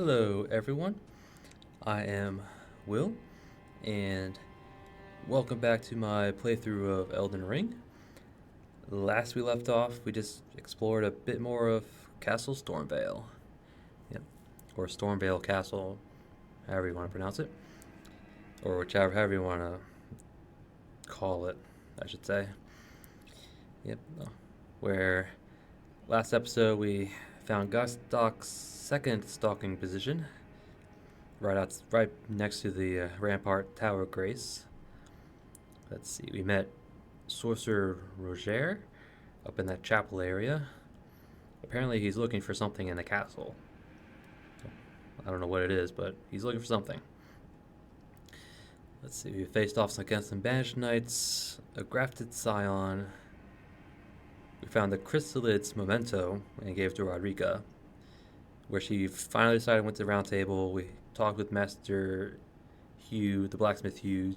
Hello, everyone. I am Will, and welcome back to my playthrough of Elden Ring. Last we left off, we just explored a bit more of Castle Stormvale. Yep, or Stormvale Castle, however you want to pronounce it, or however you want to call it, I should say. Yep, where last episode we found Gustok's second stalking position, right next to the Rampart Tower of Grace. Let's see, we met Sorcerer Roger up in that chapel area. Apparently, he's looking for something in the castle. I don't know what it is, but he's looking for something. Let's see, we faced off against some banished knights, a grafted scion. We found the Chrysalids memento and gave it to Rodrika, where she finally decided went to the round table. We talked with Master Hugh, the blacksmith Hugh.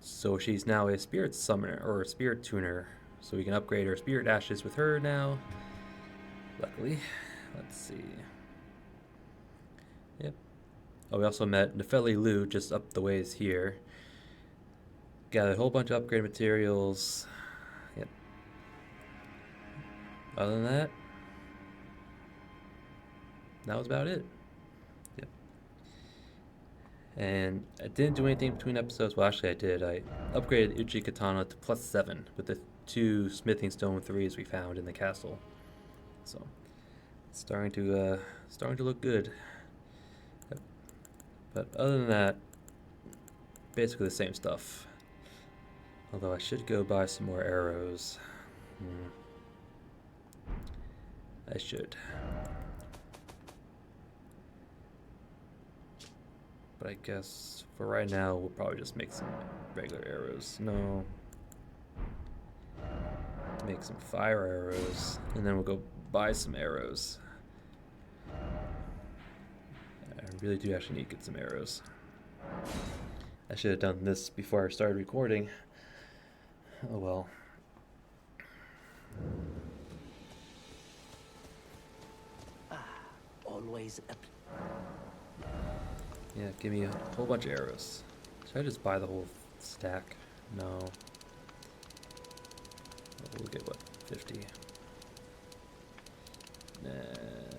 So she's now a spirit summoner, or a spirit tuner. So we can upgrade our spirit ashes with her now. Luckily. Let's see. Yep. Oh, we also met Nefeli Lu just up the ways here. Gathered a whole bunch of upgrade materials. Yep. Other than that, that was about it. Yep. And I didn't do anything between episodes. Well, actually, I did. I upgraded Uchi Katana to +7 with the 2 smithing stone 3s we found in the castle. So, it's starting to look good. Yep. But other than that, basically the same stuff. Although I should go buy some more arrows. I should. But I guess for right now, we'll probably just make some regular arrows. No. Make some fire arrows, and then we'll go buy some arrows. I really do actually need to get some arrows. I should have done this before I started recording. Oh well. Always a Yeah, give me a whole bunch of arrows. Should I just buy the whole stack? No. We'll get what? 50.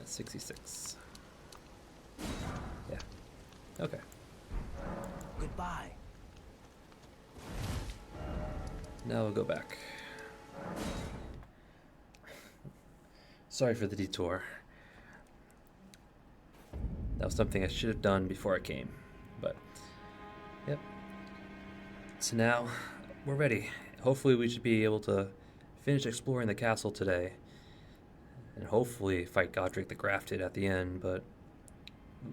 66. Yeah. Okay. goodbye. Now we'll go back. Sorry for the detour. That was something I should have done before I came. But, yep. So now, we're ready. Hopefully we should be able to finish exploring the castle today. And hopefully fight Godrick the Grafted at the end, but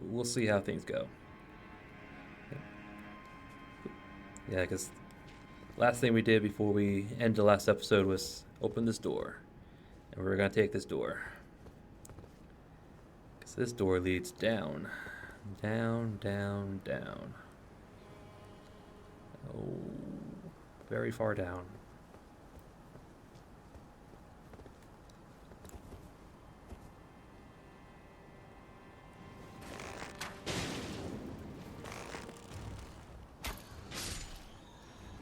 we'll see how things go. Yeah, because last thing we did before we end the last episode was open this door. And we're going to take this door. Because this door leads down. Down, down, down. Oh, very far down.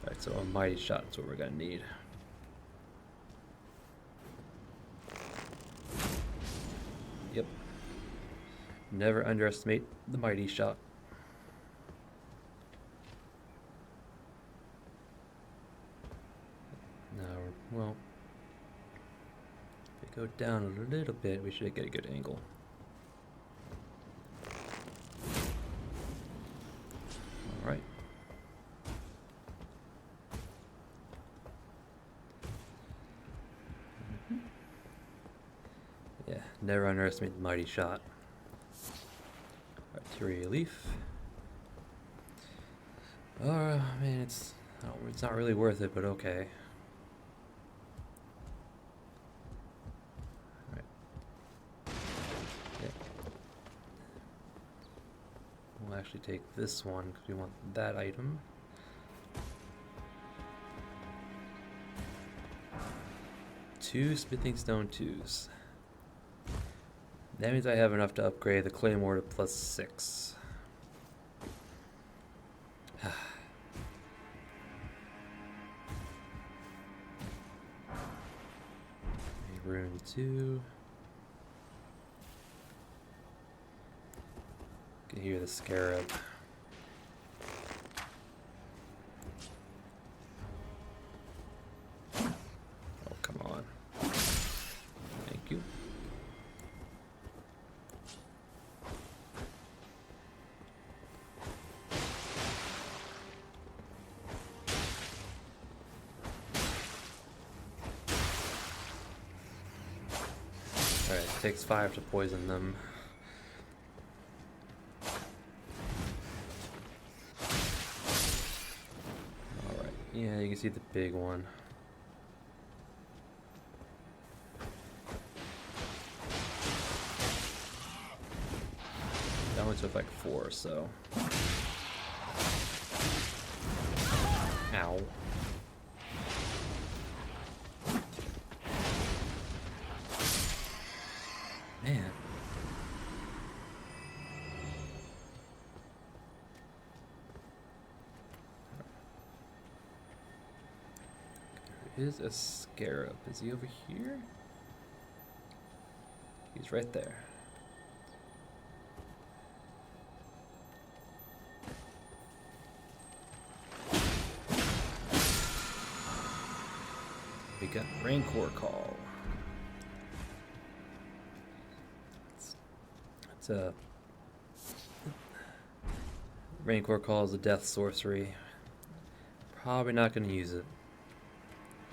Alright, so a mighty shot is what we're going to need. Yep. Never underestimate the mighty shot. Now, well, if we go down a little bit, we should get a good angle. Alright. Yeah, never underestimate the mighty shot. Artillery leaf. I mean, it's not really worth it, but okay. Alright. Yeah. We'll actually take this one because we want that item. Two smithing stone 2s. That means I have enough to upgrade the Claymore to +6. Rune 2. Can hear the scarab. Oh, come on. Thank you. Alright, it takes 5 to poison them. Alright, yeah, you can see the big one. That one took like 4 or so. Ow. Man. There is a scarab. Is he over here? He's right there. We got Rancor Call. It's a Rancor Call is a death sorcery. Probably not going to use it.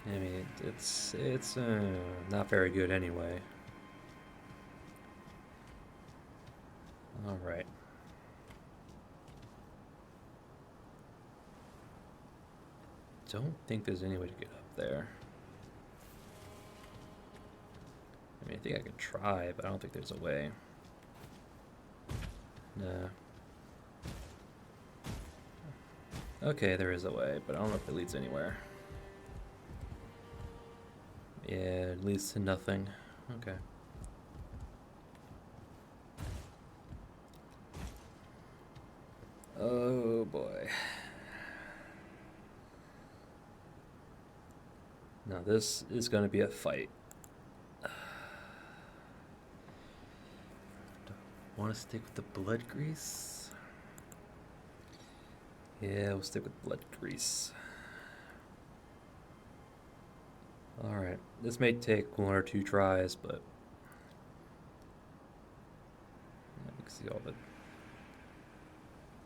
I mean, it's not very good anyway. All right. Don't think there's any way to get up there. I mean, I think I could try, but I don't think there's a way. Nah. Okay, there is a way, but I don't know if it leads anywhere. Yeah, it leads to nothing. Okay. Oh boy. Now this is going to be a fight. Want to stick with the blood grease? Yeah, we'll stick with blood grease. Alright, this may take 1 or 2 tries, but you can see all the...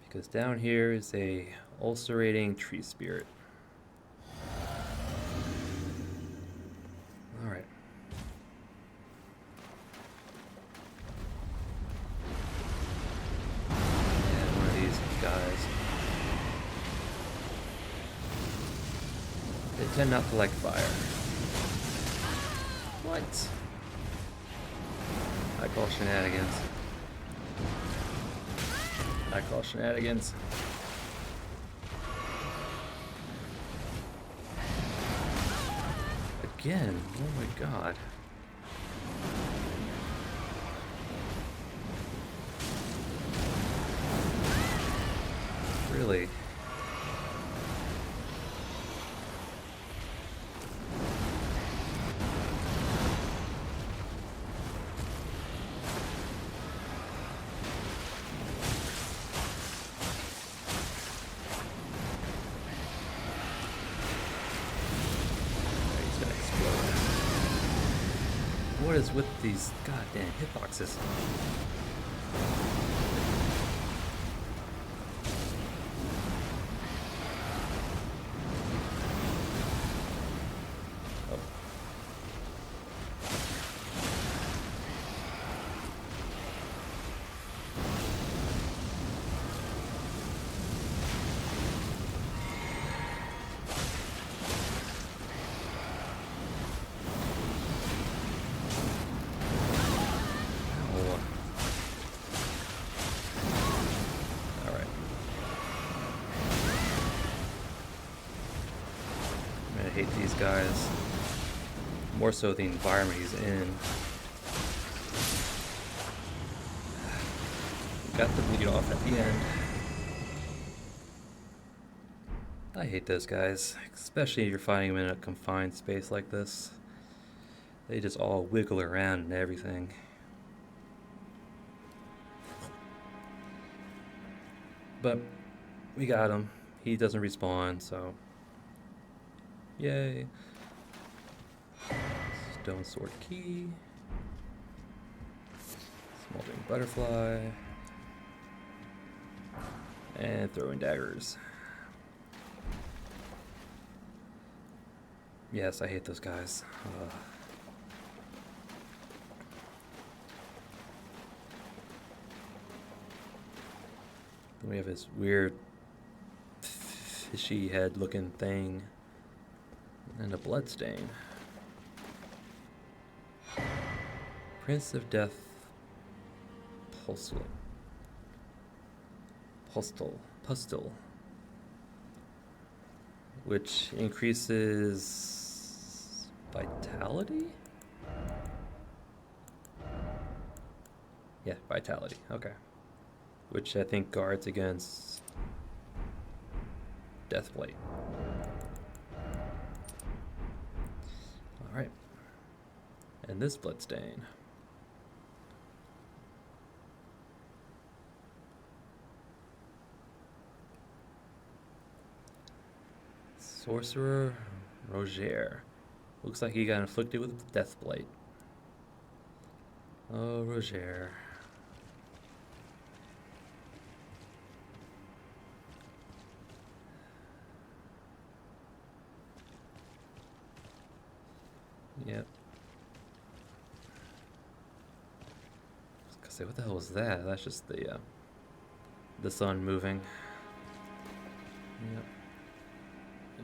Because down here is a ulcerating tree spirit. Alright. And one of these guys. They tend not to like fire. What? I call shenanigans. I call shenanigans. Again, oh my god. Really? What is with these goddamn hitboxes? Oh. I hate these guys. More so the environment he's in. got the bleed off at the end. I hate those guys, especially if you're fighting them in a confined space like this. They just all wiggle around and everything. But we got him. He doesn't respawn, so yay. Stone sword key. Smoldering butterfly. And throwing daggers. Yes, I hate those guys. Then we have this weird fishy head looking thing. And a bloodstain. Prince of Death Postal. Which increases vitality? Yeah, vitality. Okay. Which I think guards against Deathblade. Alright. And this bloodstain. Sorcerer Roger. Looks like he got inflicted with Deathblade. Oh, Roger. Yep. I was gonna say, what the hell was that? That's just the sun moving. Yep.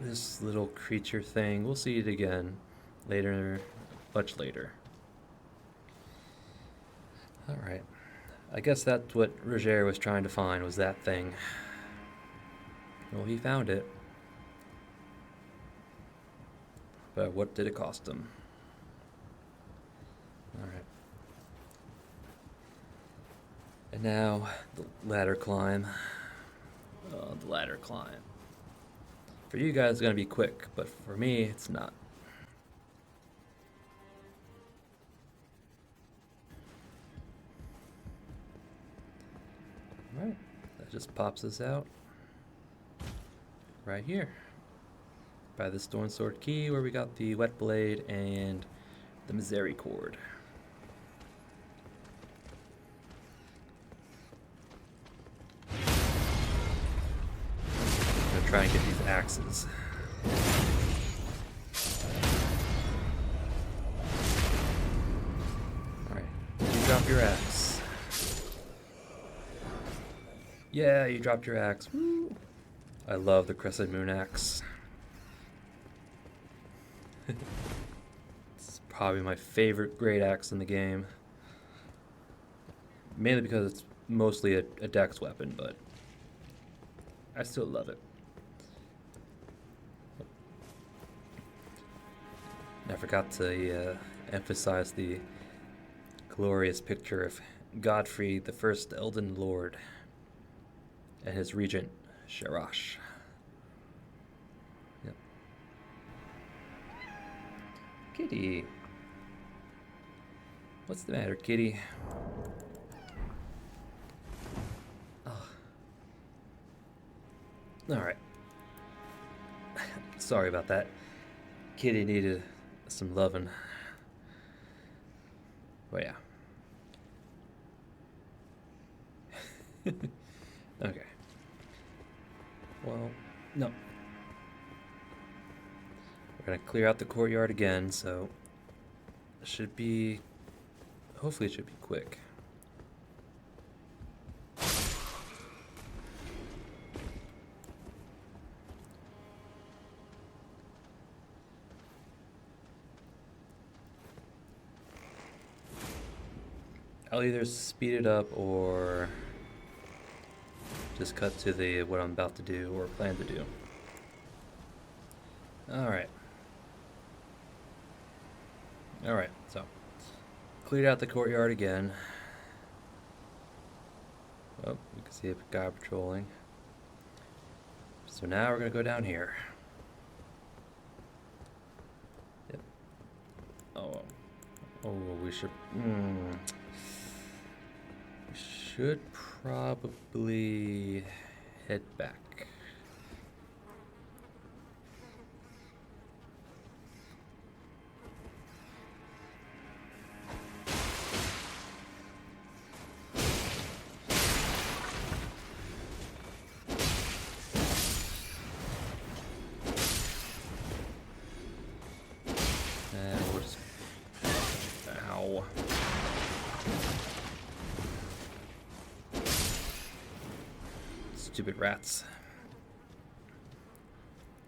This little creature thing, we'll see it again later, much later. Alright. I guess that's what Roger was trying to find, was that thing. Well, he found it. But what did it cost him? Alright. And now, the ladder climb. The ladder climb. For you guys, it's going to be quick, but for me, it's not. Alright, that just pops us out. Right here. By the Stone Sword Key, where we got the Wet Blade and the Misericord. Try and get these axes. Alright, you drop your axe. Yeah, you dropped your axe. Woo. I love the Crescent Moon axe. It's probably my favorite great axe in the game. Mainly because it's mostly a dex weapon, but I still love it. I forgot to emphasize the glorious picture of Godfrey, the first Elden Lord, and his regent, Sharash. Yep. Kitty. What's the matter, kitty? Oh. Alright. Sorry about that. Kitty needed some loving. But yeah. Okay. Well, no. We're gonna clear out the courtyard again, so it should be, hopefully it should be quick. I'll either speed it up or just cut to the what I'm about to do or plan to do. Alright. Alright, so cleared out the courtyard again. Oh, you can see a guy patrolling. So now we're gonna go down here. Yep. Oh, oh, we should. We should probably head back. And we're just. Ow. Stupid rats.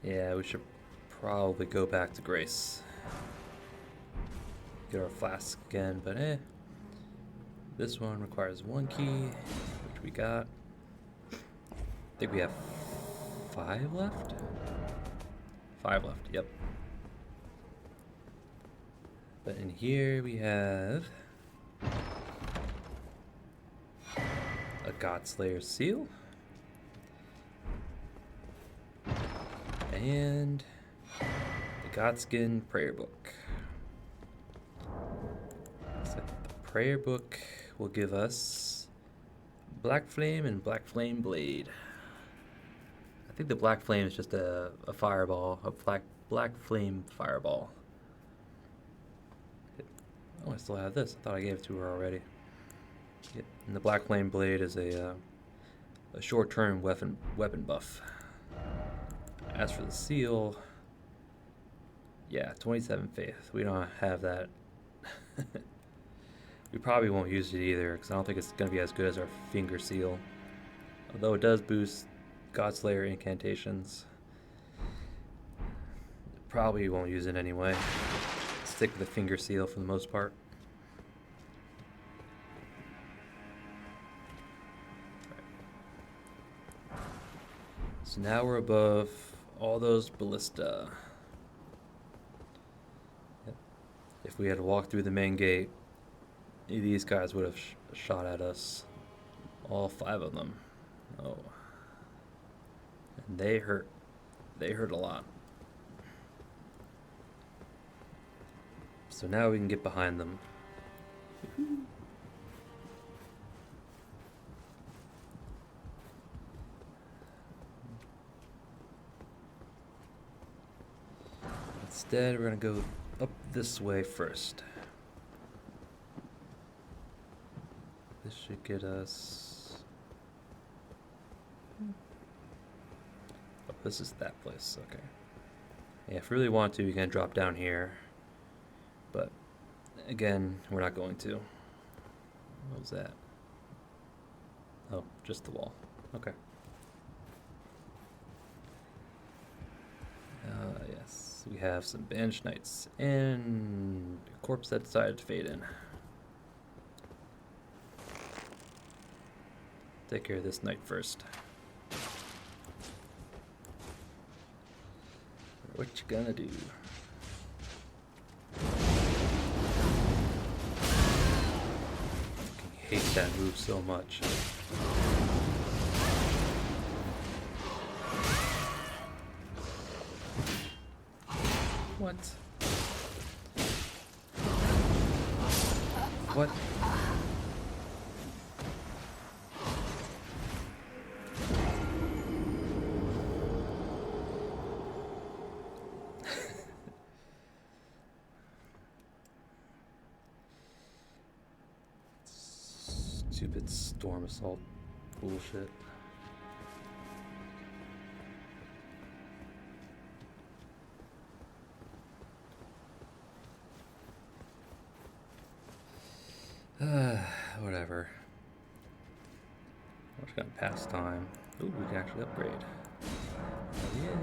Yeah, we should probably go back to Grace. Get our flask again, but this one requires 1 key, which we got. I think we have 5 left? 5 left, yep. But in here we have a Godslayer seal. And the Godskin prayer book. So the prayer book will give us Black Flame and Black Flame Blade. I think the Black Flame is just a fireball, a black flame fireball. Oh, I still have this. I thought I gave it to her already. Yep. And the Black Flame Blade is a short-term weapon buff. As for the seal, yeah, 27 faith. We don't have that. We probably won't use it either, because I don't think it's going to be as good as our finger seal. Although it does boost Godslayer incantations. Probably won't use it anyway. Stick with the finger seal for the most part. Right. So now we're above all those ballista. Yep. If we had to walk through the main gate, these guys would have shot at us. All 5 of them. Oh. And they hurt. They hurt a lot. So now we can get behind them. Instead, we're going to go up this way first. This should get us... Oh, this is that place, okay. Yeah, if we really want to, we can drop down here. But, again, we're not going to. What was that? Oh, just the wall. Okay. Yes, we have some banished knights and a corpse that decided to fade in. Take care of this knight first. What you gonna do? I hate that move so much. What? What? Stupid storm assault bullshit. Whatever. We're just gonna pass time. Ooh, we can actually upgrade. Oh, yeah.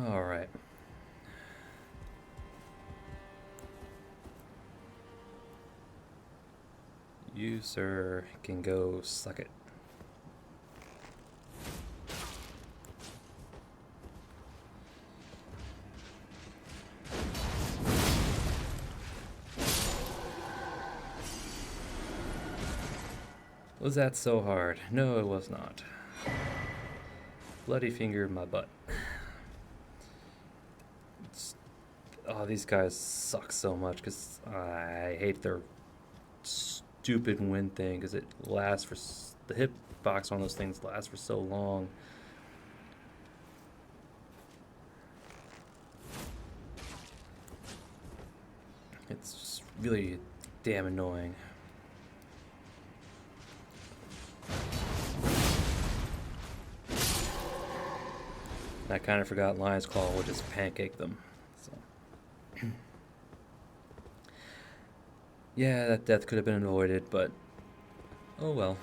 All right. You, sir, can go suck it. Was that so hard? No, it was not. Bloody finger in my butt. Oh, these guys suck so much because I hate their stupid wind thing because it lasts for the hitbox on those things lasts for so long. It's just really damn annoying. I kind of forgot Lion's Claw would just pancake them. So. Yeah, that death could have been avoided, but oh well.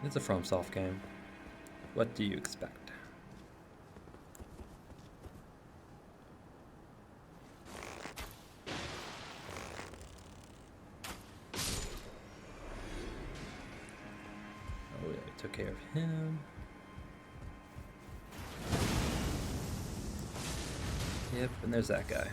It's a FromSoft game. What do you expect? Oh yeah, we took care of him. Yep, and there's that guy.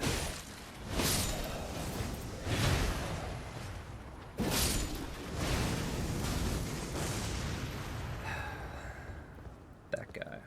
That guy.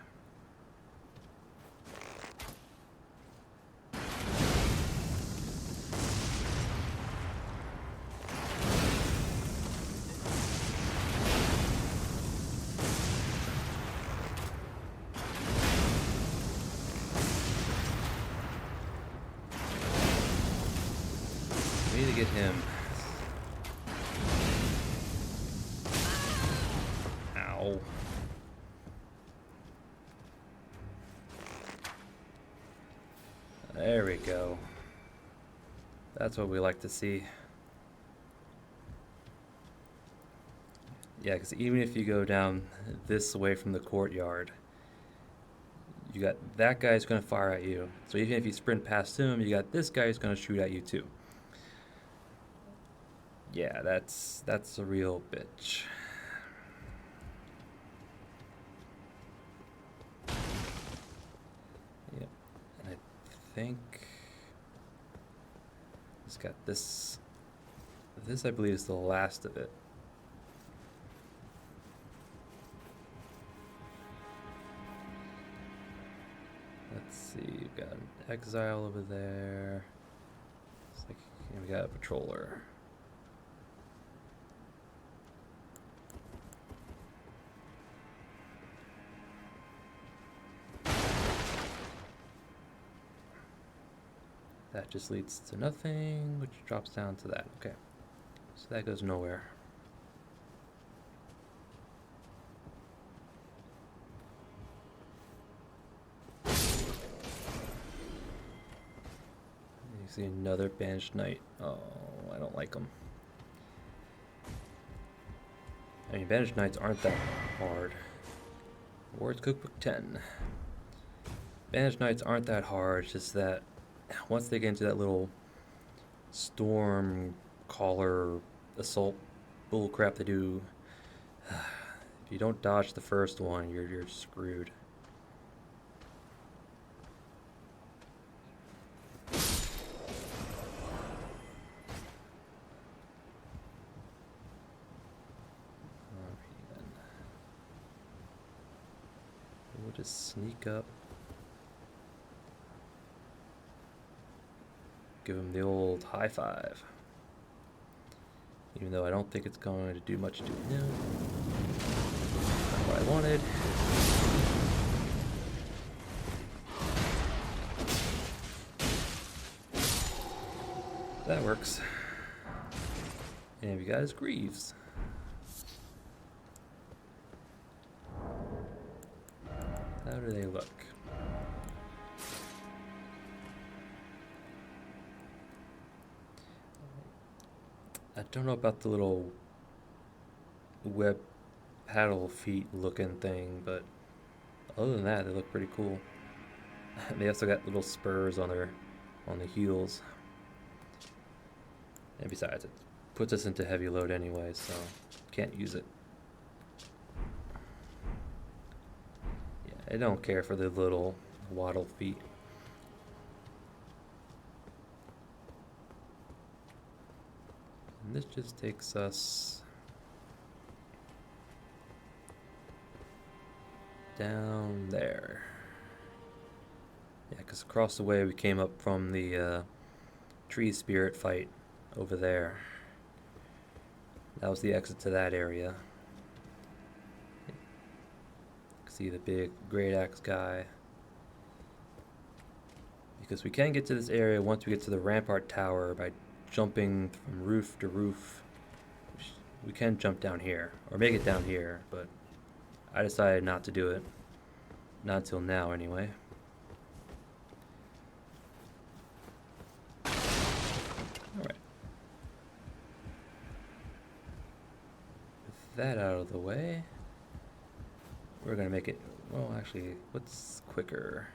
We need to get him. Ow. There we go. That's what we like to see. Yeah, because even if you go down this way from the courtyard, you got that guy who's going to fire at you. So even if you sprint past him, you got this guy who's going to shoot at you too. Yeah, that's a real bitch. Yep, and I think it's got this. This I believe is the last of it. Let's see, we've got an exile over there. It's like, we got a patroller. That just leads to nothing, which drops down to that. Okay, so that goes nowhere. You see another banished knight. Oh, I don't like them. I mean, banished knights aren't that hard. Ward's Cookbook 10. Banished knights aren't that hard, it's just that once they get into that little storm caller assault bullcrap they do, if you don't dodge the first one, you're screwed. Alrighty then. We'll just sneak up. Give him the old high five. Even though I don't think it's going to do much to him. Not what I wanted. That works. And we got his Greaves. How do they look? I don't know about the little web paddle feet looking thing, but other than that, they look pretty cool. They also got little spurs on the heels. And besides, it puts us into heavy load anyway, so can't use it. Yeah, I don't care for the little waddle feet. And this just takes us down there. Yeah, because across the way we came up from the tree spirit fight over there. That was the exit to that area. See the big great axe guy. Because we can get to this area once we get to the rampart tower by jumping from roof to roof. We can jump down here, or make it down here, but I decided not to do it. Not until now, anyway. Alright. With that out of the way, we're gonna make it... Well, actually, what's quicker?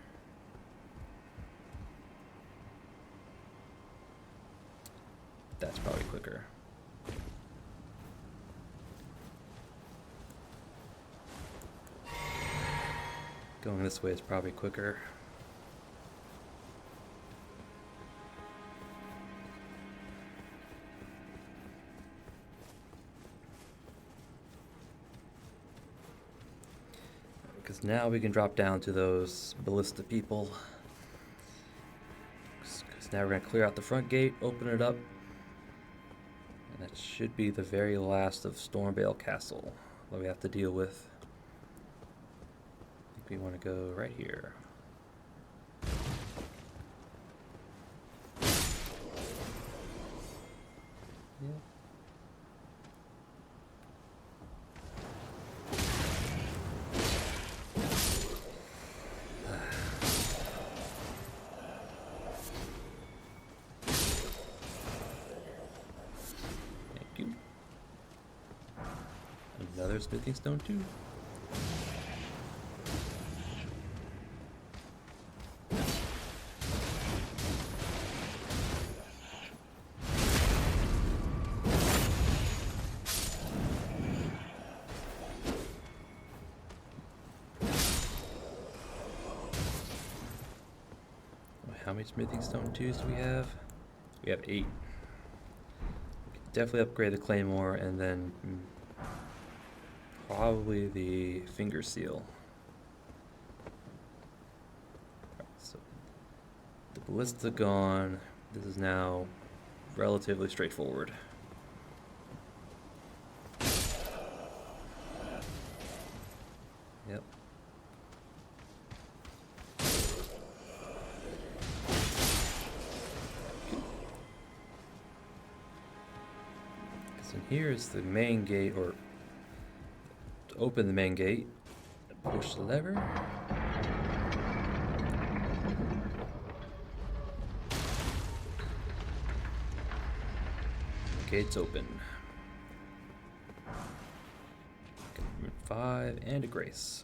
That's probably quicker. Going this way is probably quicker. Because now we can drop down to those ballista people. Because now we're going to clear out the front gate, open it up. And that should be the very last of Stormvale Castle that we have to deal with. I think we want to go right here. Yeah. Thank you. Another smithing stone too. How many smithing stone 2s do we have? We have 8. We can definitely upgrade the claymore and then probably the finger seal. Right, so the ballista gone. This is now relatively straightforward. Yep. So here is the main gate, or to open the main gate, push the lever. Gate's open. Route 5 and a grace.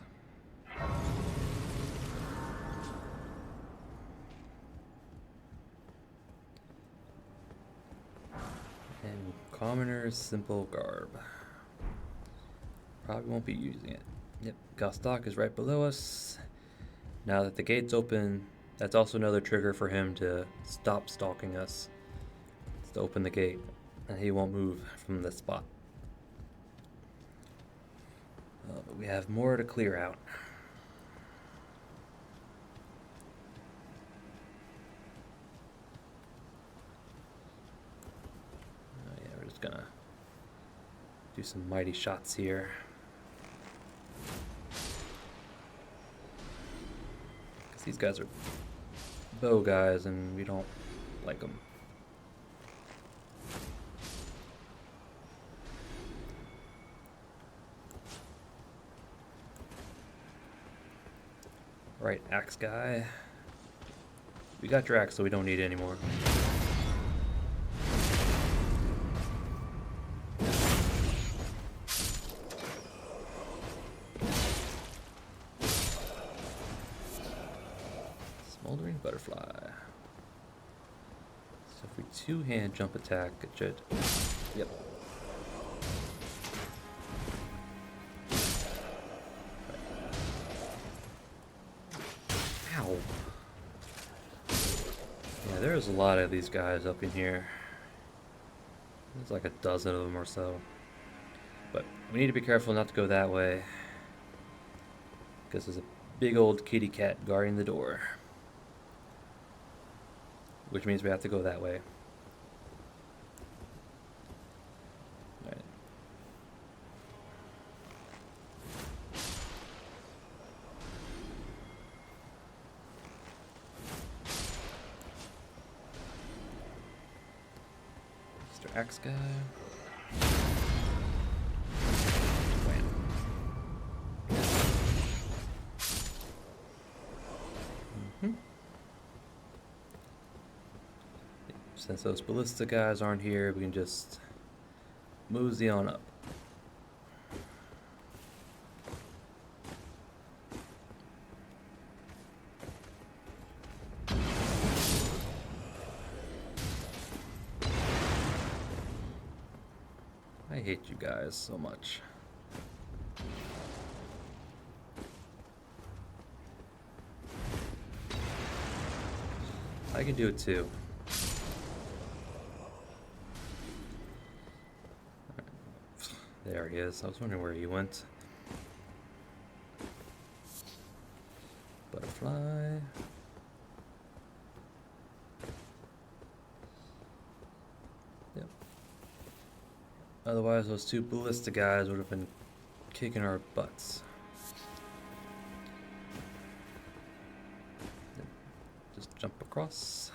And commoner's simple garb. Probably won't be using it. Yep, Gostok is right below us. Now that the gate's open, that's also another trigger for him to stop stalking us. It's to open the gate, and he won't move from this spot. But we have more to clear out. Oh yeah, we're just gonna do some mighty shots here. Because these guys are bow guys, and we don't like them. Right, axe guy. We got your axe, so we don't need it anymore. Smoldering butterfly. So if we two-hand jump attack, it should... Yep. Ow. Yeah, there's a lot of these guys up in here. There's like a dozen of them or so. But we need to be careful not to go that way. Because there's a big old kitty cat guarding the door. Which means we have to go that way. Alright. Mr. Axe Guy. Since those ballista guys aren't here, we can just mosey on up. I hate you guys so much. I can do it too. There he is. I was wondering where he went. Butterfly. Yep. Otherwise, those two ballista guys would have been kicking our butts. Yep. Just jump across.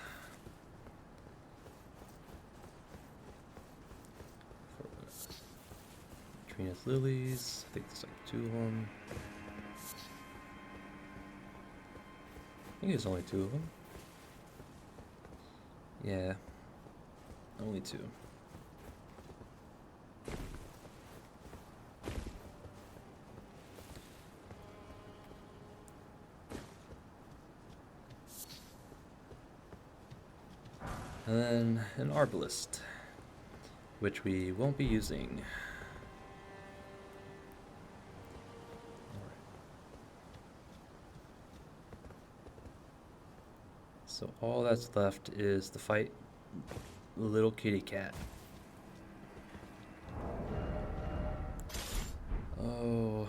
Trina's lilies. I think there's like 2 of them. I think there's only 2 of them. Yeah. Only 2. And then an arbalist, which we won't be using. So all that's left is to fight little kitty cat. Oh.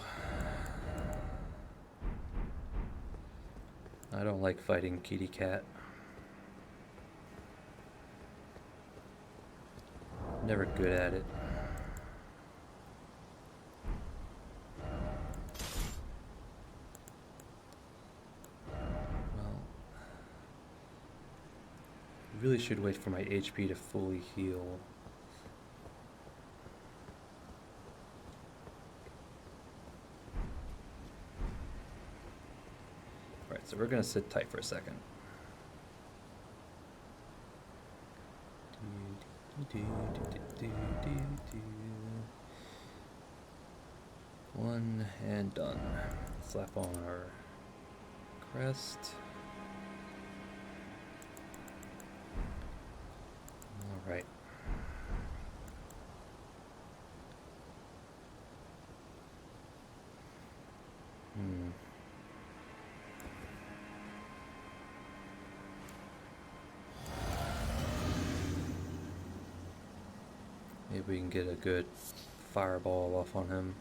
I don't like fighting kitty cat. Never good at it. Really should wait for my HP to fully heal. Alright, so we're gonna sit tight for a second. One and done. Slap on our crest. Alright. Maybe we can get a good fireball off on him.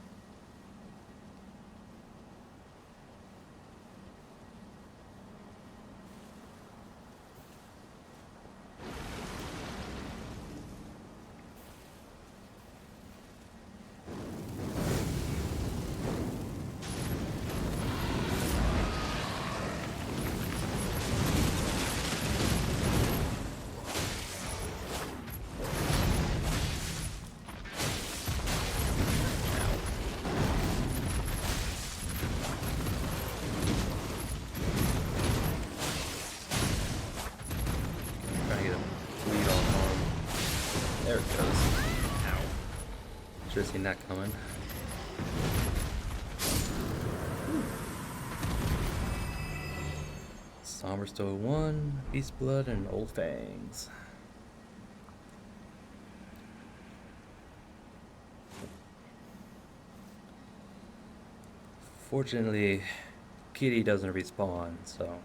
There it goes. Ow. Should have seen that coming. Somber Stowe 1, Beast Blood, and Old Fangs. Fortunately, Kitty doesn't respawn, so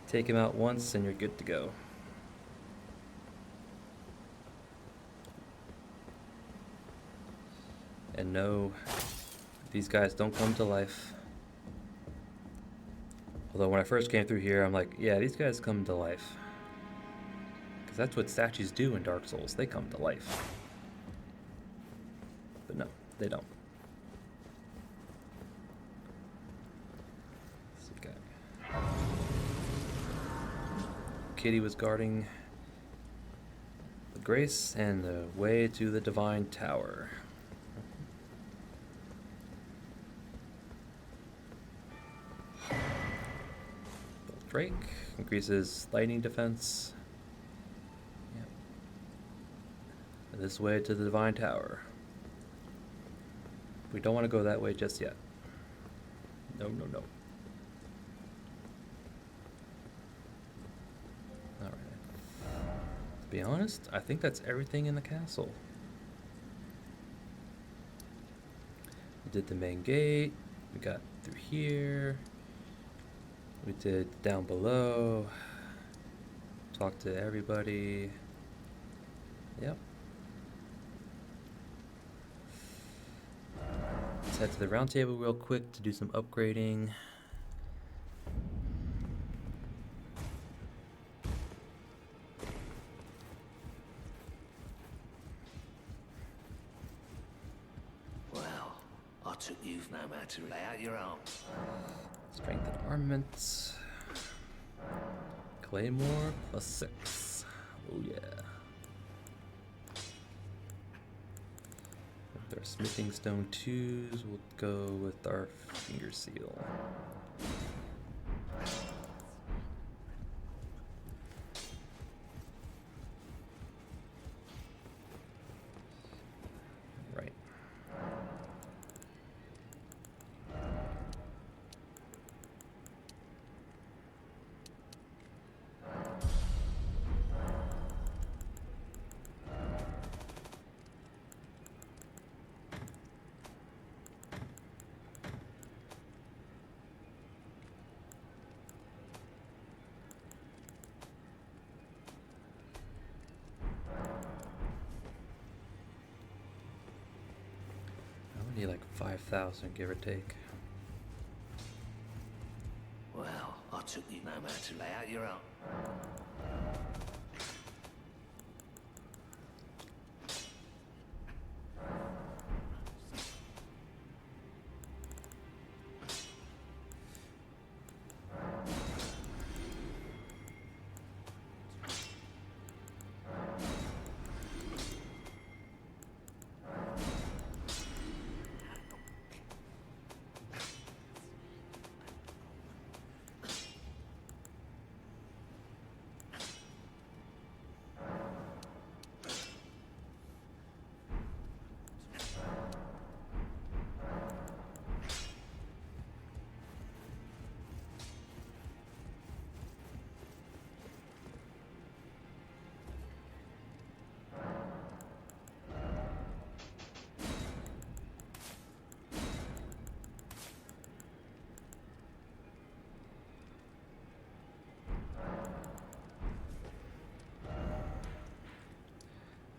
take him out once and you're good to go. And no, these guys don't come to life. Although when I first came through here, I'm like, yeah, these guys come to life. Because that's what statues do in Dark Souls. They come to life. But no, they don't. This guy. Kitty was guarding the grace and the way to the Divine Tower. Drake increases lightning defense. Yep. This way to the Divine Tower. We don't want to go that way just yet. No, no, no. Alright. To be honest, I think that's everything in the castle. We did the main gate. We got through here. We did down below. Talked to everybody. Yep. Let's head to the round table real quick to do some upgrading. Well, I took you've no man to lay out your arms. Strength and armaments. Claymore +6. Oh yeah. With our smithing stone 2s, we'll go with our finger seal. Right. I need like 5,000, give or take. Well, I took you no man to lay out your arms.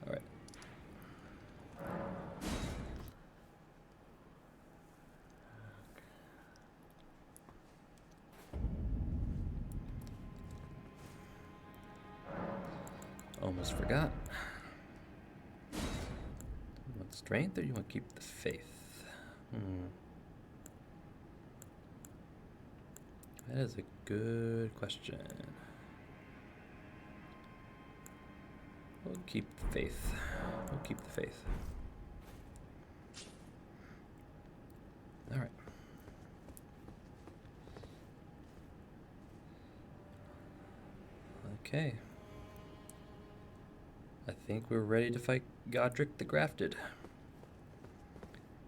Alright. Almost forgot. You want strength or you want to keep the faith? That is a good question. We'll keep the faith. We'll keep the faith. Alright. Okay. I think we're ready to fight Godrick the Grafted.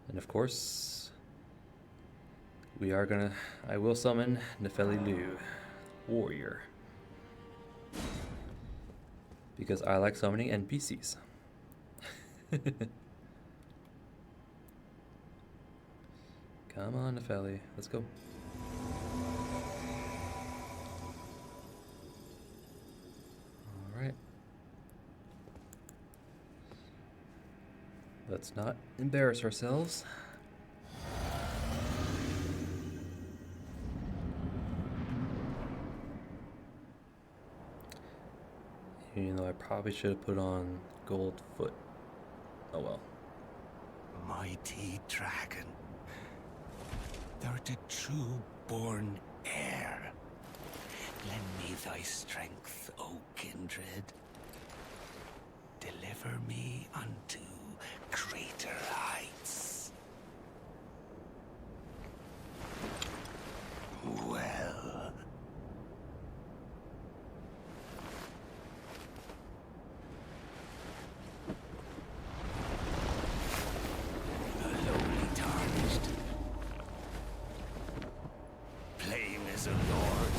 And of course, I will summon Nefeli Lu, warrior. Because I like summoning NPCs. Come on, Nefeli, let's go. Alright. Let's not embarrass ourselves. probably should have put on gold foot. Oh well. Mighty dragon, thou art a true born heir. Lend me thy strength, O kindred. Deliver me unto greater heights. Well. The lowly tarnished. Plain as a lord.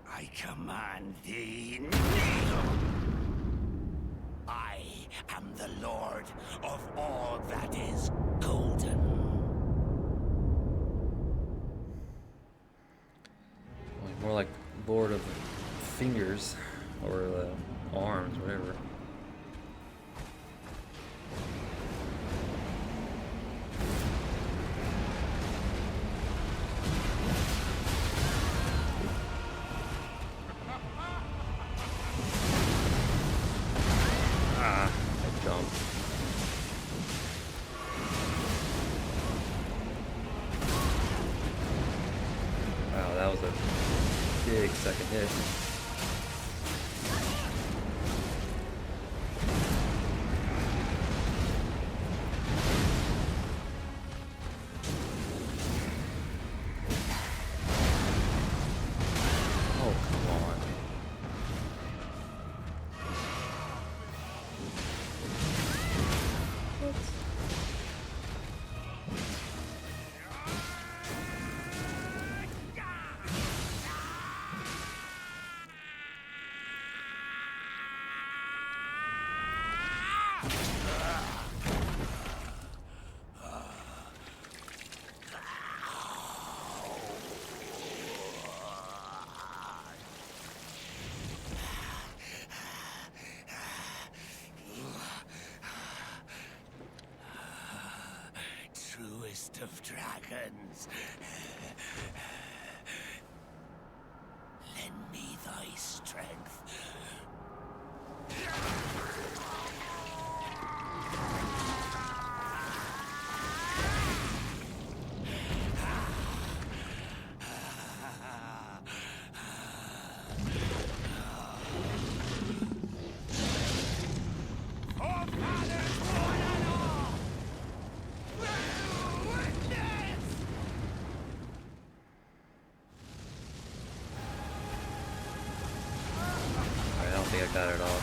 I command thee, kneel! I am the lord of all that is golden. More like Lord of Fingers or arms, whatever. Ah, I jumped. Wow, that was a big second hit. Oh, come on. Truest of dragons. Lend me thy strength. I don't think I got it all.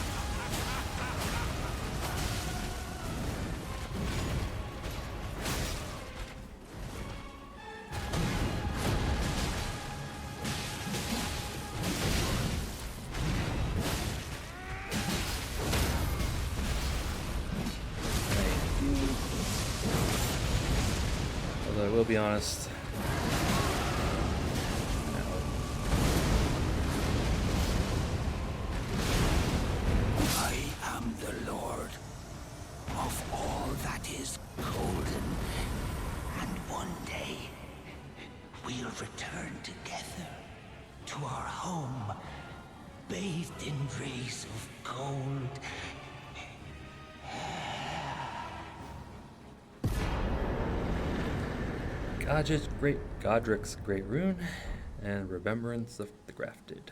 Although I will be honest. I am the lord of all that is golden. And one day, we'll return together to our home, bathed in rays of gold. Godrick's Great Rune and Remembrance of the Grafted.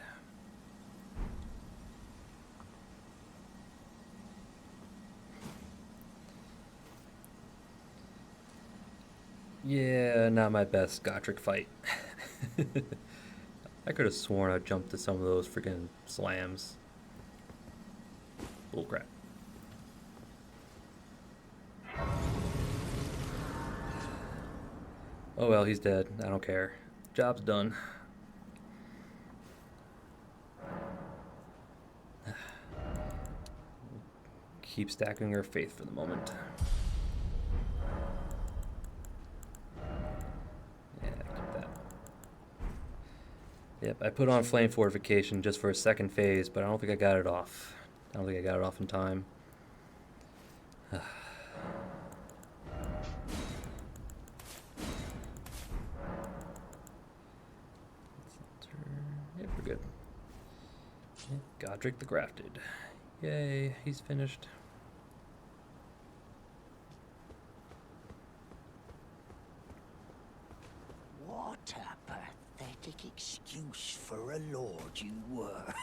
Yeah, not my best Godrick fight. I could have sworn I jumped to some of those freaking slams. Bullcrap. Oh well, he's dead. I don't care. Job's done. Keep stacking our faith for the moment. Yeah, keep that. Yep, I put on Flame Fortification just for a second phase, but I don't think I got it off. I don't think I got it off in time. Yep, we're good. Godrick the Grafted. Yay, he's finished. What a pathetic excuse for a lord you were.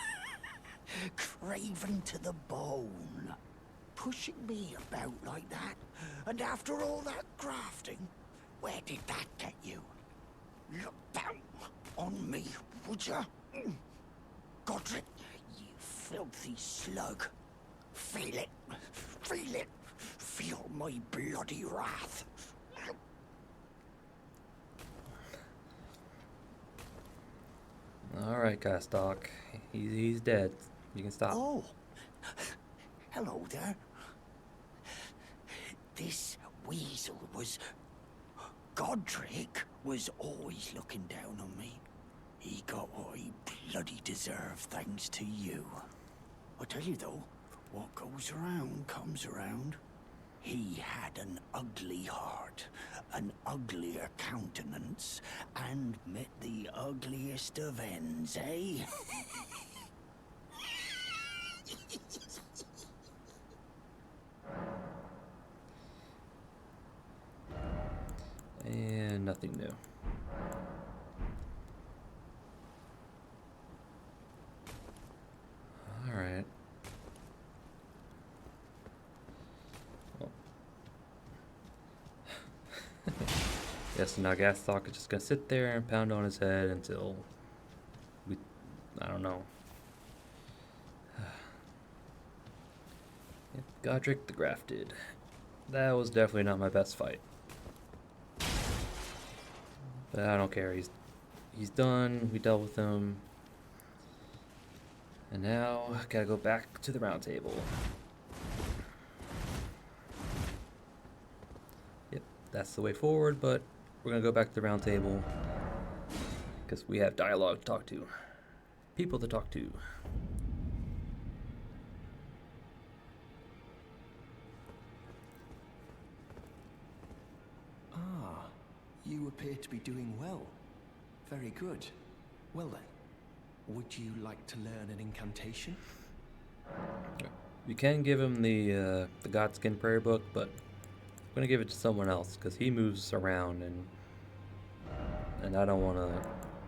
Craven to the bone. Pushing me about like that. And after all that grafting, where did that get you? Look down on me, would ya? Godric, you filthy slug. Feel it. Feel it. Feel my bloody wrath. Alright, Doc. He's dead. You can stop. Oh, hello there. This weasel was... Godric was always looking down on me. He got what he bloody deserved thanks to you. I tell you though, what goes around comes around. He had an ugly heart, an uglier countenance, and met the ugliest of ends, eh? And nothing new. Alright. Well. Yes, now Gasstock is just gonna sit there and pound on his head until we... I don't know. Yep, Godrick the Grafted. That was definitely not my best fight. But I don't care. He's done. We dealt with him. And now gotta go back to the round table. Yep, that's the way forward, but we're gonna go back to the round table because we have dialogue to talk to. People to talk to. Ah, you appear to be doing well. Very good. Well then, would you like to learn an incantation? We can give him the Godskin prayer book, but I'm gonna give it to someone else because he moves around and I don't want to.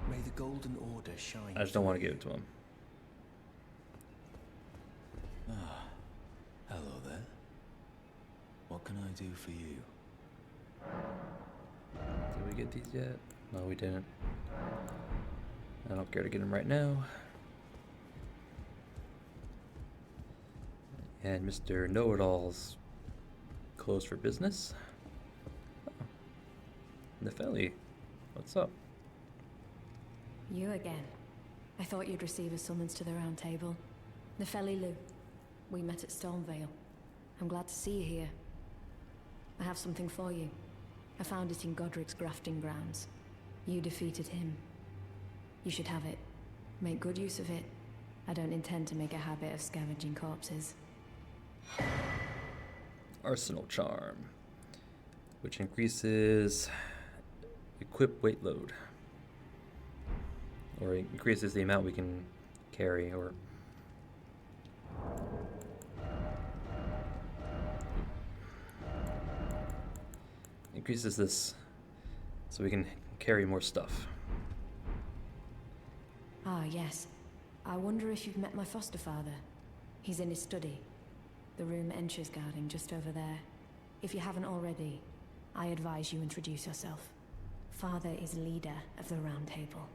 May the golden order shine. I just don't want to give it to him. Ah, hello there. What can I do for you? Did we get these yet? No, we didn't. I don't care to get them right now. And Mr. Know-It-All's closed for business. Oh. Nepheli, what's up? You again. I thought you'd receive a summons to the round table. Nepheli Lu. We met at Stormvale. I'm glad to see you here. I have something for you. I found it in Godric's grafting grounds. You defeated him. You should have it. Make good use of it. I don't intend to make a habit of scavenging corpses. Arsenal Charm, which increases equip weight load. Or increases the amount we can carry, or... increases this so we can carry more stuff. Ah, yes. I wonder if you've met my foster father. He's in his study. The room Encher's guarding just over there. If you haven't already, I advise you introduce yourself. Father is leader of the Round Table.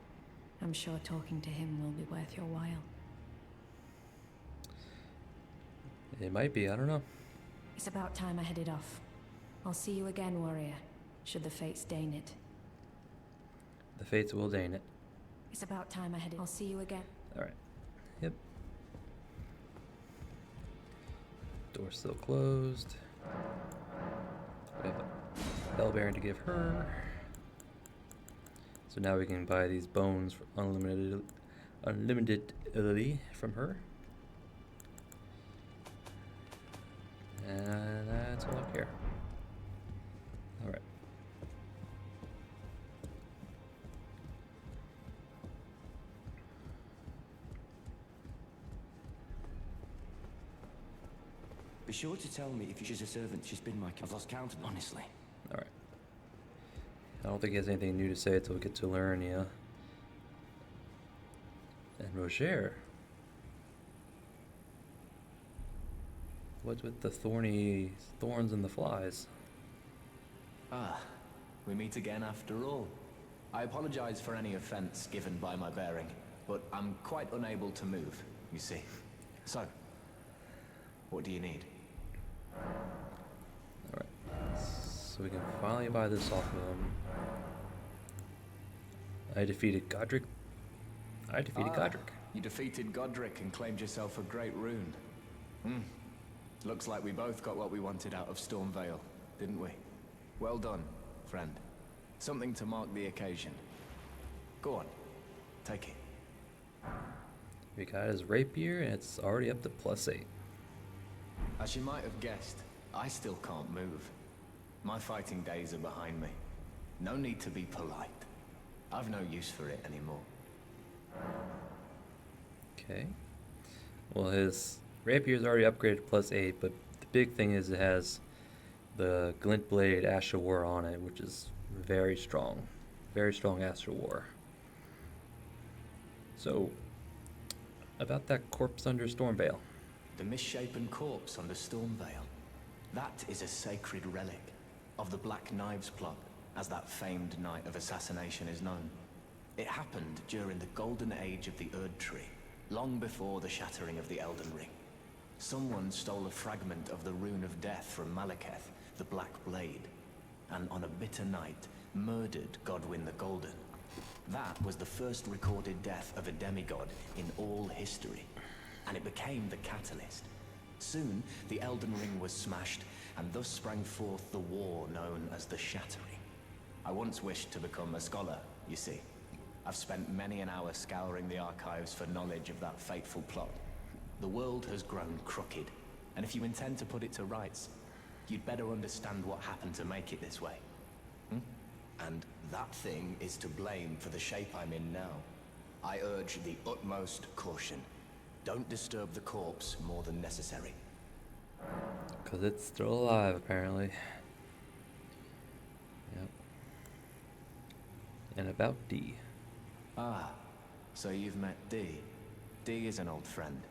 I'm sure talking to him will be worth your while. It might be, I don't know. It's about time I headed off. I'll see you again, warrior, should the fates deign it. The fates will deign it. It's about time I headed. I'll see you again. Alright. Yep. Door's still closed. We have a bell bearing to give her. So now we can buy these bones for unlimitedly from her. And that's all I care. Alright. Be sure to tell me if she's a servant. She's been I've lost count of them, honestly. Alright. I don't think he has anything new to say until we get to Laurenia. And Roger. What's with the thorns and the flies? Ah, we meet again after all. I apologize for any offense given by my bearing, but I'm quite unable to move, you see. So, what do you need? Alright. So we can finally buy this off of him. I defeated Godrick. Godrick. You defeated Godrick and claimed yourself a great rune. Looks like we both got what we wanted out of Stormvale, didn't we? Well done, friend. Something to mark the occasion. Go on, take it. We got his rapier and it's already up to +8. As you might have guessed, I still can't move. My fighting days are behind me. No need to be polite. I've no use for it anymore. Okay. Well, his rapier is already upgraded to +8, but the big thing is it has the glint blade Asher War on it, which is very strong. Very strong Asher War. So, about that corpse under Stormvale. The misshapen corpse under Stormvale. That is a sacred relic of the Black Knives plot, as that famed night of assassination is known. It happened during the golden age of the Erd Tree, long before the shattering of the Elden Ring. Someone stole a fragment of the Rune of Death from Malekith, the Black Blade, and on a bitter night, murdered Godwyn the Golden. That was the first recorded death of a demigod in all history, and it became the catalyst. Soon, the Elden Ring was smashed, and thus sprang forth the war known as the Shattering. I once wished to become a scholar, you see. I've spent many an hour scouring the archives for knowledge of that fateful plot. The world has grown crooked, and if you intend to put it to rights, you'd better understand what happened to make it this way. And that thing is to blame for the shape I'm in now. I urge the utmost caution. Don't disturb the corpse more than necessary. Because it's still alive, apparently. Yep. And about D. Ah, so you've met D. D is an old friend.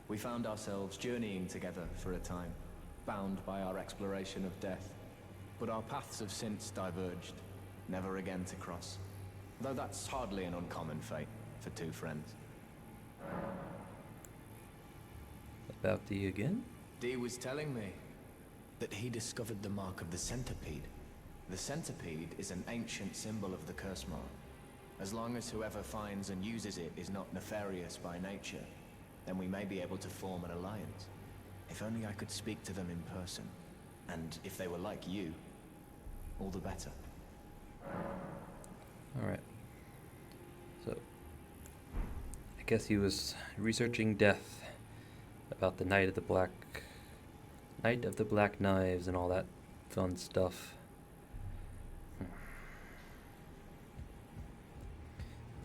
We found ourselves journeying together for a time, bound by our exploration of death. But our paths have since diverged, never again to cross. Though that's hardly an uncommon fate for two friends. About D again? D was telling me that he discovered the mark of the centipede. The centipede is an ancient symbol of the curse mark. As long as whoever finds and uses it is not nefarious by nature, then we may be able to form an alliance. If only I could speak to them in person. And if they were like you, all the better. Alright. So, I guess he was researching death about the Night of the Black Knives and all that fun stuff.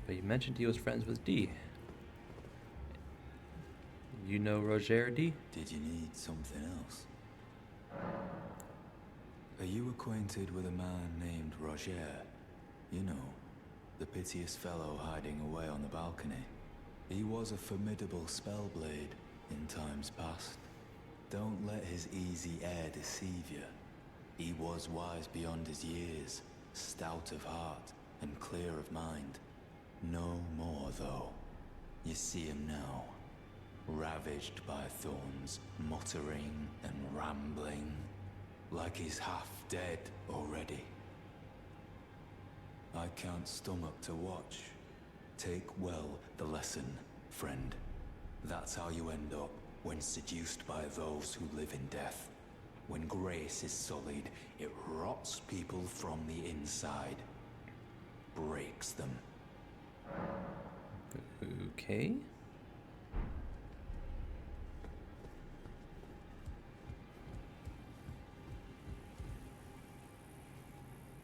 But you mentioned he was friends with D. You know Roger, D? Did you need something else? Are you acquainted with a man named Roger? You know, the piteous fellow hiding away on the balcony. He was a formidable spellblade in times past. Don't let his easy air deceive you. He was wise beyond his years, stout of heart and clear of mind. No more, though. You see him now, ravaged by thorns, muttering and rambling, like he's half dead already. I can't stomach to watch. Take well the lesson, friend. That's how you end up when seduced by those who live in death. When grace is sullied, it rots people from the inside, breaks them. Okay.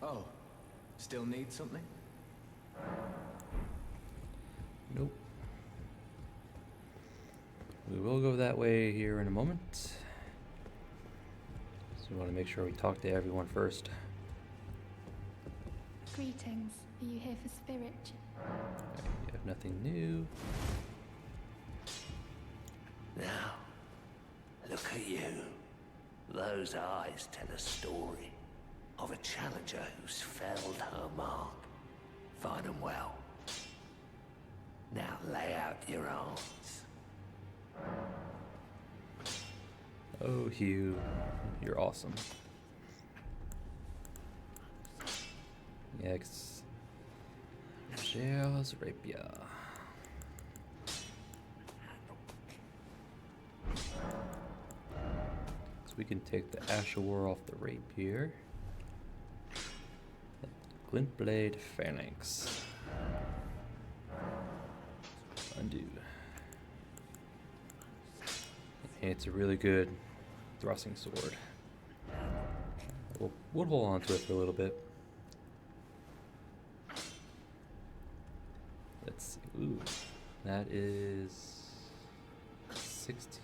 Oh, still need something? Nope. We will go that way here in a moment. We want to make sure we talk to everyone first. Greetings. Are you here for spirit? Okay, you have nothing new. Now, look at you. Those eyes tell a story of a challenger who's felled her mark. Find 'em well. Now lay out your arms. Oh, Hugh, you're awesome. Yes. Jail's rapier. So we can take the Ashawar off the rapier. Glintblade Phalanx. Undo. And it's a really good thrusting sword. We'll hold on to it for a little bit. Let's see. Ooh, that is 60.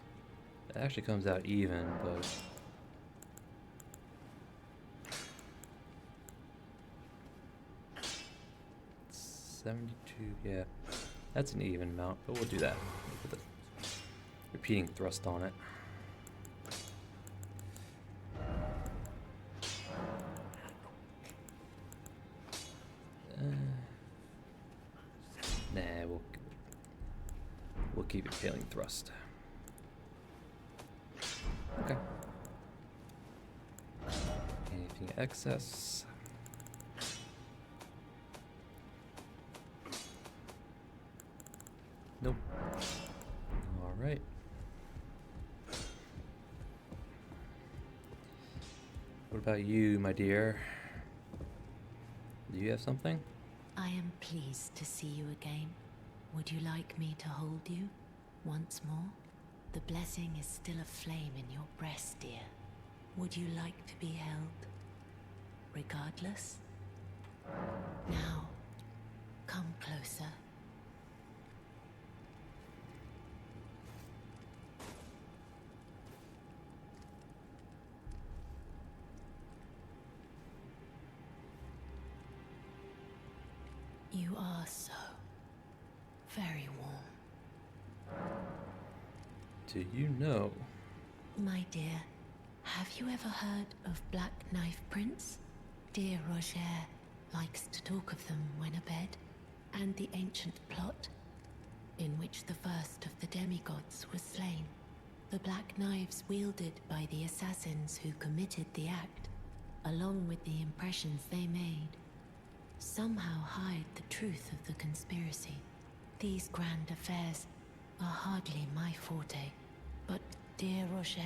That actually comes out even, but 72. Yeah, that's an even amount, but we'll do that. We'll put the repeating thrust on it. Nah, we'll keep it failing thrust. Okay. Anything excess? Nope. All right. What about you, my dear? Do you have something? I am pleased to see you again. Would you like me to hold you once more? The blessing is still aflame in your breast, dear. Would you like to be held? Regardless? Now, come closer. You are so very warm. Do you know? My dear, have you ever heard of Black Knife Prince? Dear Roger likes to talk of them when abed, and the ancient plot in which the first of the demigods was slain. The black knives wielded by the assassins who committed the act, along with the impressions they made, somehow hide the truth of the conspiracy. These grand affairs are hardly my forte, but dear Roger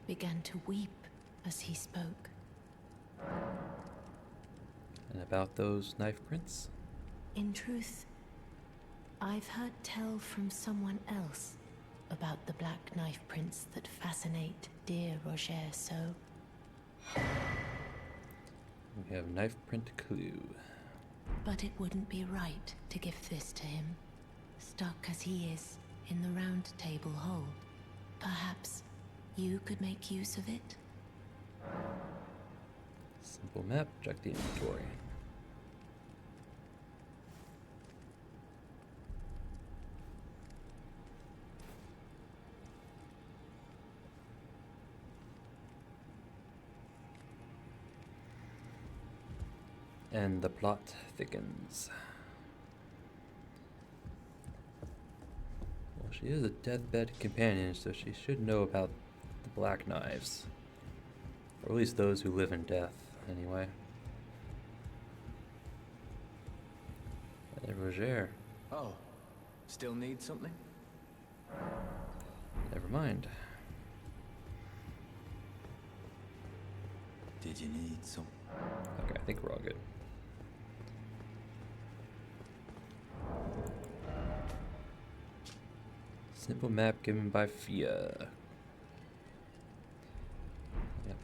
began to weep as he spoke. And about those knife prints? In truth, I've heard tell from someone else about the black knife prints that fascinate dear Roger so. We have knife print clue. But it wouldn't be right to give this to him, stuck as he is in the round table hole. Perhaps you could make use of it? Simple map, check the inventory. And the plot thickens. Well, she is a deathbed companion, so she should know about the black knives. Or at least those who live in death, anyway. Hey, Roger. Oh, still need something? Never mind. Did you need some? Okay, I think we're all good. Simple map given by Fia. Yep.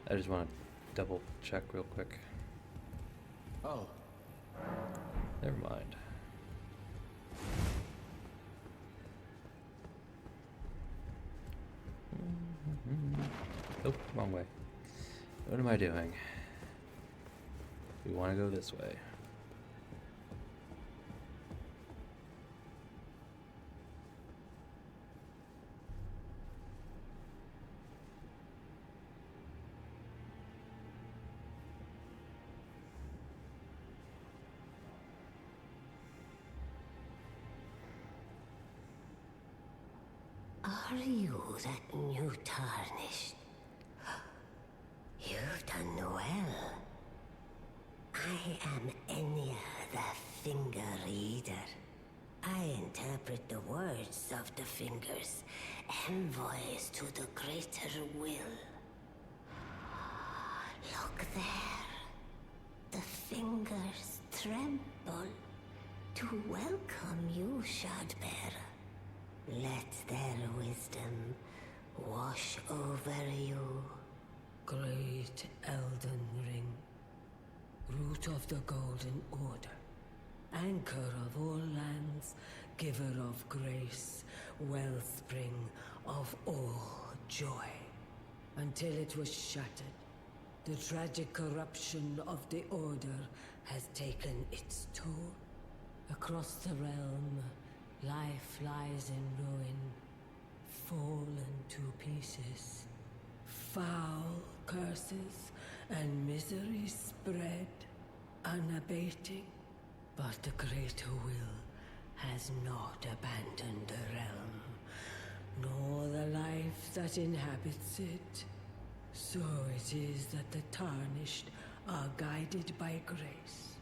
I just want to double check real quick. Oh, Never mind. Oh, wrong way. What am I doing? We want to go this way. Are you that new tarnished? You've done well. I am Enya the Finger Reader. I interpret the words of the fingers, envoys to the greater will. Look there. The fingers tremble to welcome you, Shardbearer. Let their wisdom wash over you. Great Elden Ring, root of the Golden Order, anchor of all lands, giver of grace, wellspring of all joy. Until it was shattered, the tragic corruption of the Order has taken its toll. Across the realm, life lies in ruin, fallen to pieces. Foul curses and misery spread, unabating. But the greater will has not abandoned the realm, nor the life that inhabits it. So it is that the tarnished are guided by grace,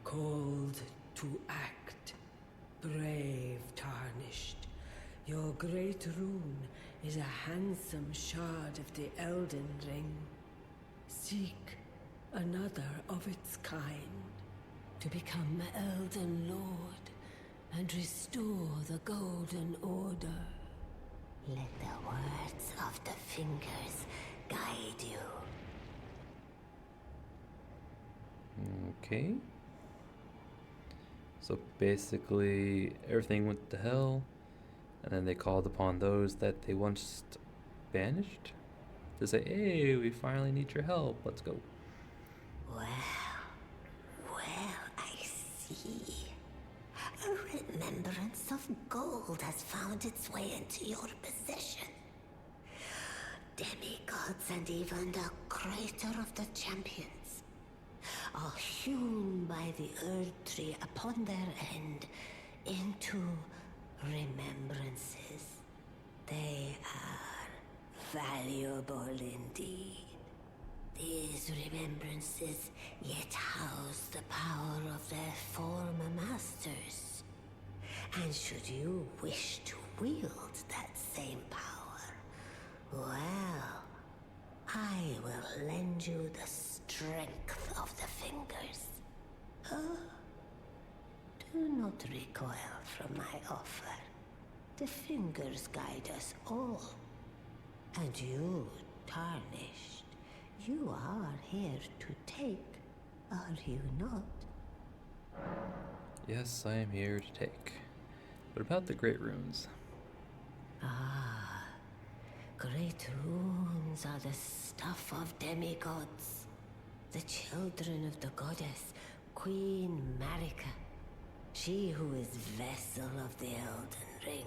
called to act. Brave tarnished, your great rune is a handsome shard of the Elden Ring. Seek another of its kind, to become Elden Lord and restore the Golden Order. Let the words of the fingers guide you. Okay. So basically, everything went to hell, and then they called upon those that they once banished to say, hey, we finally need your help, let's go. Well, I see. A remembrance of gold has found its way into your possession. Demigods and even the creator of the champions are hewn by the Earth Tree upon their end into remembrances. They are valuable indeed. These remembrances yet house the power of their former masters. And should you wish to wield that same power, well, I will lend you the strength of the fingers. Oh, do not recoil from my offer. The fingers guide us all. And you, tarnished, you are here to take, are you not? Yes, I am here to take. What about the great runes? Ah, great runes are the stuff of demigods, the children of the goddess, Queen Marika. She who is vessel of the Elden Ring.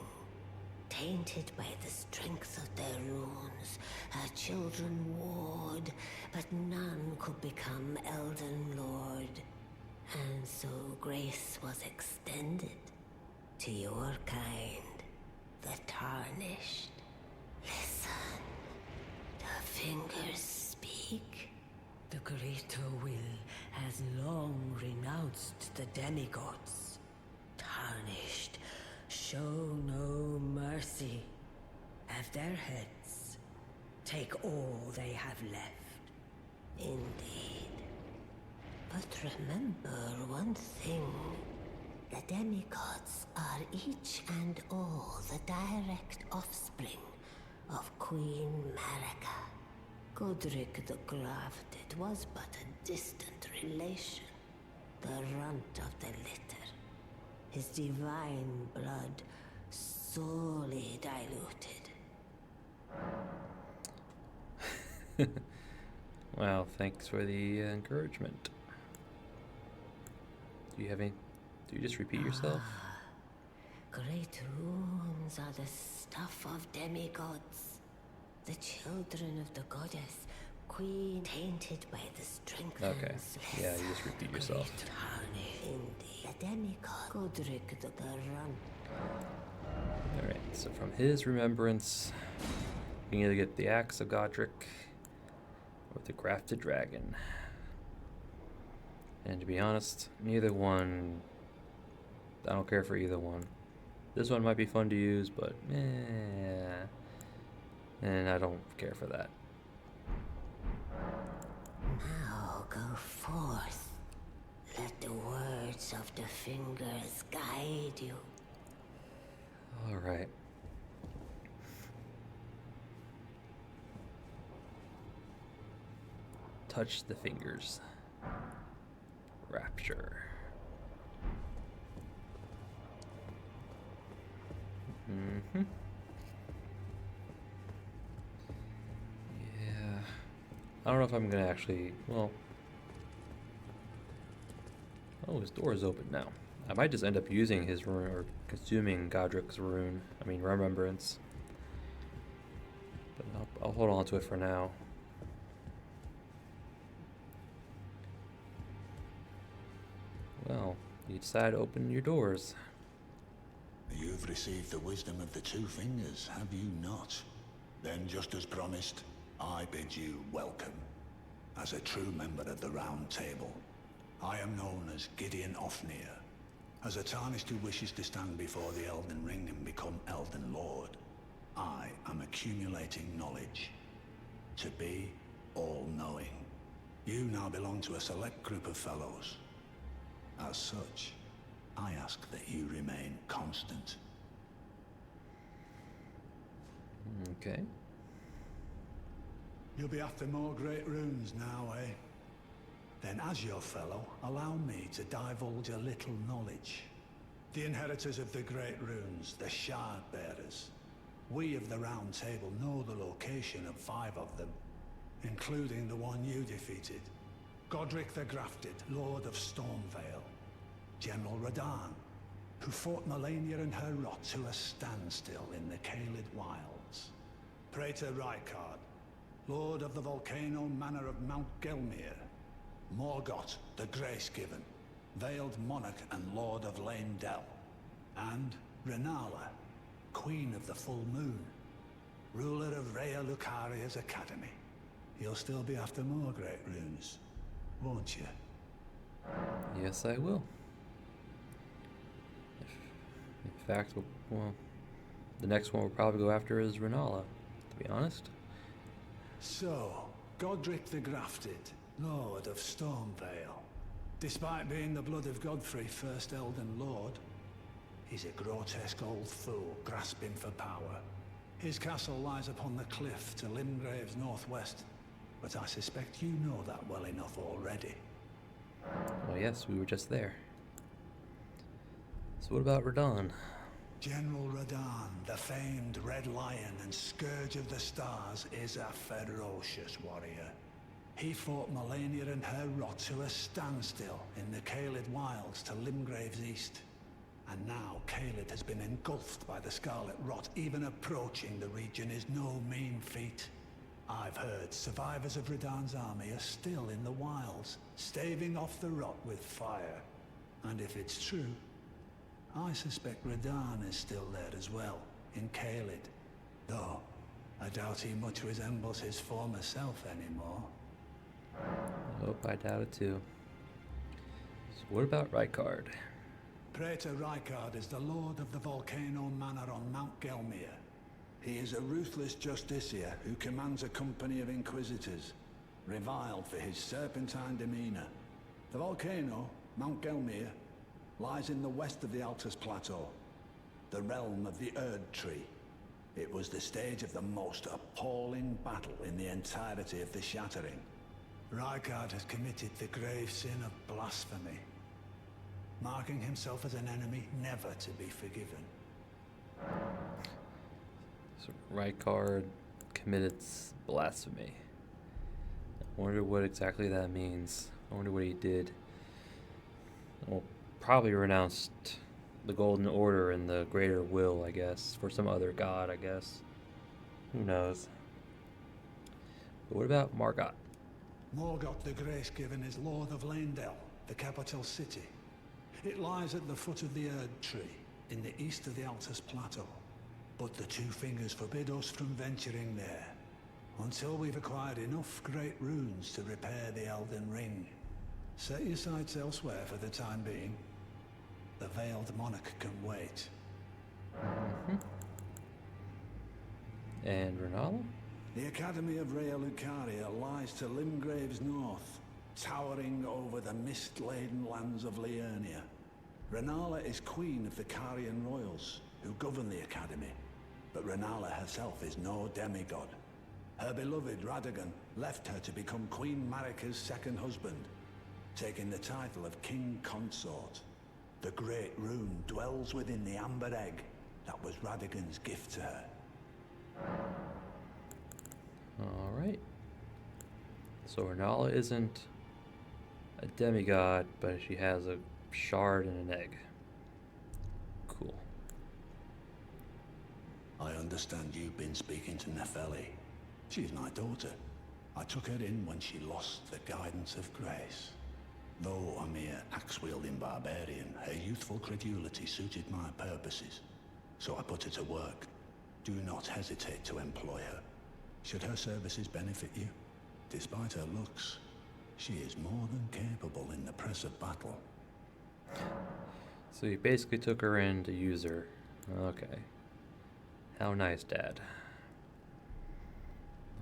Tainted by the strength of their runes, her children warred, but none could become Elden Lord. And so grace was extended to your kind, the tarnished. Listen, the fingers speak. The greater will has long renounced the demigods. Tarnished, show no mercy. At their heads, take all they have left. Indeed. But remember one thing. The demigods are each and all the direct offspring of Queen Marika. Godrick the Grafted was but a distant relation, the runt of the litter. His divine blood sorely diluted. Wow, thanks for the encouragement. Do you have any? Do you just repeat yourself? Great runes are the stuff of demigods, the children of the goddess, queen tainted by the strength. Okay. Yeah, you just repeat yourself. The demigod, Godrick the Grafted. Alright, so from his remembrance, you can either get the Axe of Godrick or the Grafted Dragon. And to be honest, neither one, I don't care for either one. This one might be fun to use, but and I don't care for that. Now go forth. Let the words of the fingers guide you. Alright. Touch the fingers. Rapture. Yeah. I don't know if I'm gonna actually, well. Oh, his door is open now. I might just end up using his rune, or consuming Godrick's rune. I mean, remembrance. But I'll hold on to it for now. Well, you decide to open your doors. You've received the wisdom of the two fingers, have you not? Then, just as promised, I bid you welcome. As a true member of the Round Table, I am known as Gideon Ofnir. As a Tarnished who wishes to stand before the Elden Ring and become Elden Lord, I am accumulating knowledge. To be all-knowing. You now belong to a select group of fellows. As such, I ask that you remain constant. Okay. You'll be after more great runes now, eh? Then as your fellow, allow me to divulge a little knowledge. The inheritors of the great runes, the Shard Bearers. We of the Round Table know the location of 5 of them, including the one you defeated. Godrick the Grafted, Lord of Stormvale. General Radahn, who fought Melania and her rot to a standstill in the Caelid Wilds. Praetor Rykard, Lord of the Volcano Manor of Mount Gelmir. Morgoth, the Grace-Given, Veiled Monarch and Lord of Lane Dell. And Renala, Queen of the Full Moon, ruler of Rhea Lucaria's Academy. You'll still be after more great runes, won't you? Yes, I will. In fact, well, the next one we'll probably go after is Renala, to be honest. So, Godrick the Grafted, Lord of Stormvale. Despite being the blood of Godfrey, first Elden Lord, he's a grotesque old fool grasping for power. His castle lies upon the cliff to Limgrave's northwest, but I suspect you know that well enough already. Well, yes, we were just there. So what about Radahn? General Radahn, the famed Red Lion and Scourge of the Stars, is a ferocious warrior. He fought Melania and her rot to a standstill in the Caelid Wilds to Limgrave's east. And now Caelid has been engulfed by the Scarlet Rot. Even approaching the region is no mean feat. I've heard survivors of Radahn's army are still in the wilds, staving off the rot with fire. And if it's true, I suspect Radahn is still there as well, in Caelid. Though, I doubt he much resembles his former self anymore. Oh, I doubt it too. So what about Rykard? Praetor Rykard is the Lord of the Volcano Manor on Mount Gelmir. He is a ruthless justiciar who commands a company of inquisitors, reviled for his serpentine demeanor. The volcano, Mount Gelmir, lies in the west of the Altus Plateau, the realm of the Erd Tree. It was the stage of the most appalling battle in the entirety of the Shattering. Rykard has committed the grave sin of blasphemy, marking himself as an enemy never to be forgiven. So Rykard committed blasphemy. Wonder what exactly that means. I wonder what he did. Well, probably renounced the Golden Order and the Greater Will, I guess, for some other god, I guess. Who knows? But what about Margot? Morgoth the Grace-Given is Lord of Leyndell, the capital city. It lies at the foot of the Erd Tree, in the east of the Altus Plateau. But the Two Fingers forbid us from venturing there, until we've acquired enough great runes to repair the Elden Ring. Set your sights elsewhere for the time being. The Veiled Monarch can wait. And Renala? The Academy of Rhea Lucaria lies to Limgrave's north, towering over the mist-laden lands of Liurnia. Renala is queen of the Carian royals, who govern the Academy. But Renala herself is no demigod. Her beloved Radagon left her to become Queen Marika's second husband, taking the title of King Consort. The Great Rune dwells within the Amber Egg that was Radagon's gift to her. Alright. So Renala isn't a demigod, but she has a shard and an egg. Cool. I understand you've been speaking to Nepheli. She's my daughter. I took her in when she lost the guidance of grace. Though a mere axe-wielding barbarian, her youthful credulity suited my purposes. So I put her to work. Do not hesitate to employ her. Should her services benefit you, despite her looks, she is more than capable in the press of battle. So you basically took her in to use her. Okay. How nice, Dad.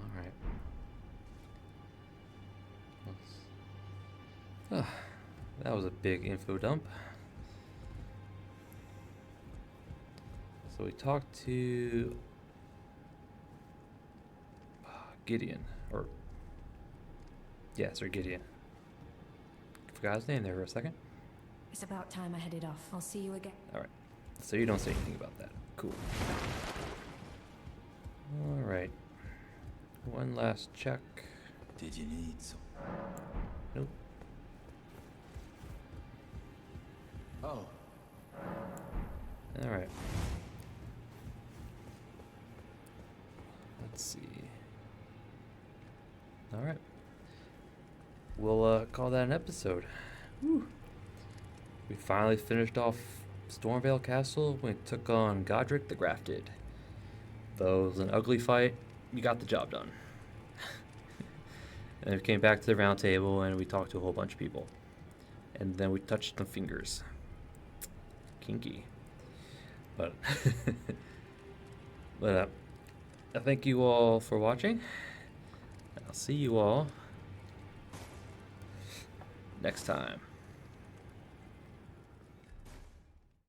Alright. That was a big info dump. So we talked to Gideon, or yeah, Sir Gideon. Forgot his name there for a second. It's about time I headed off. I'll see you again. Alright, so you don't say anything about that. Cool. Alright. One last check. Did you need some? Nope. Oh, Alright. Let's see. Alright. We'll call that an episode. Whew. We finally finished off Stormvale Castle when we took on Godrick the Grafted. Though it was an ugly fight, we got the job done. And we came back to the round table and we talked to a whole bunch of people. And then we touched some fingers. Kinky. But I thank you all for watching. I'll see you all next time.